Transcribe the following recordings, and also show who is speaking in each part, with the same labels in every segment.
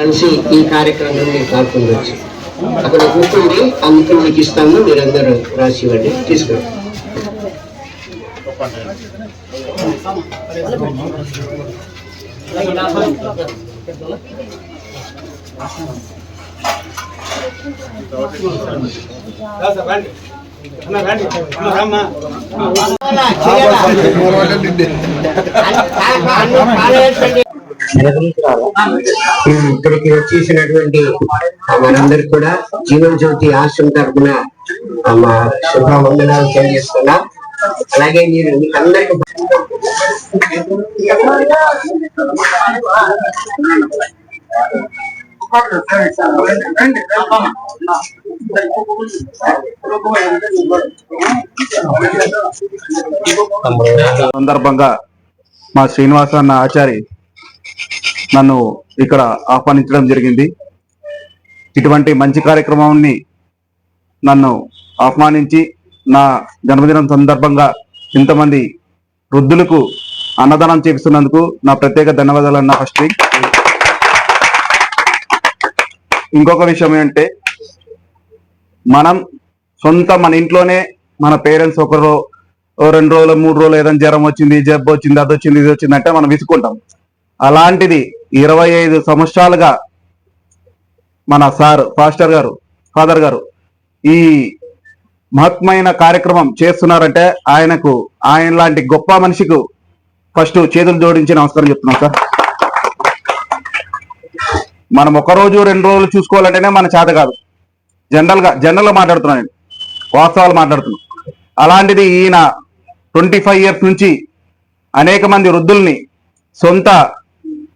Speaker 1: కలిసి ఈ కార్యక్రమంలో మీరు పాల్గొనవచ్చు. అక్కడ బుక్ ఉంది, ఆ బుక్ మీకు ఇస్తాము, మీరందరూ రాసి ఇవ్వండి, తీసుకురండి. ఇక్కడికి వచ్చేసినటువంటి మనందరికి కూడా జీవన్ జ్యోతి ఆశ్రమం తరఫున మా శుభావందనాలు తెలియజేస్తున్నా. అలాగే మీరు అందరికి
Speaker 2: సందర్భంగా మా శ్రీనివాస అన్న ఆచారి నన్ను ఇక్కడ ఆహ్వానించడం జరిగింది. ఇటువంటి మంచి కార్యక్రమాన్ని నన్ను ఆహ్వానించి నా జన్మదినం సందర్భంగా ఇంతమంది వృద్ధులకు అన్నదానం చేపిస్తున్నందుకు నా ప్రత్యేక ధన్యవాదాలు అన్న. ఫస్ట్ ఇంకొక విషయం ఏంటంటే, మనం మన ఇంట్లోనే మన పేరెంట్స్ ఒకరు 2 రోజులు 3 రోజులు ఏదైనా జ్వరం వచ్చింది, జబ్బు వచ్చింది, అది వచ్చింది, ఇది వచ్చింది అంటే మనం విసుకుంటాం. అలాంటిది 25 సంవత్సరాలుగా మన ఫాదర్ గారు ఈ మహత్మైన కార్యక్రమం చేస్తున్నారంటే ఆయన లాంటి గొప్ప మనిషికి ఫస్ట్ చేతులు జోడించి నమస్కారం చెప్తున్నాం సార్. మనం 1 రోజు 2 రోజులు చూసుకోవాలంటేనే మన చేత కాదు. జనరల్గా మాట్లాడుతున్నాను, వాస్తవాలు మాట్లాడుతున్నాను. అలాంటిది ఈయన 25 ఇయర్స్ నుంచి అనేక మంది వృద్ధుల్ని సొంత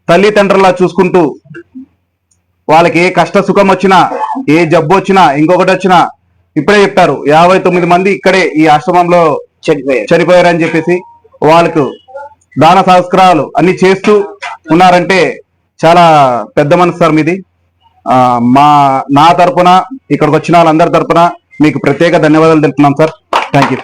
Speaker 2: తల్లిదండ్రులా చూసుకుంటూ వాళ్ళకి ఏ కష్ట సుఖం వచ్చినా, ఏ జబ్బు వచ్చినా, ఇంకొకటి వచ్చినా, ఇప్పుడే చెప్పారు 59 మంది ఇక్కడే ఈ ఆశ్రమంలో చనిపోయారని చెప్పేసి వాళ్ళకు దాన సంస్కారాలు అన్ని చేస్తూ ఉన్నారంటే చాలా పెద్ద మనసు సార్ మీది. నా తరపున ఇక్కడికి వచ్చిన వాళ్ళందరి తరపున మీకు ప్రత్యేక ధన్యవాదాలు తెలుపుతున్నాం సార్. Thank you.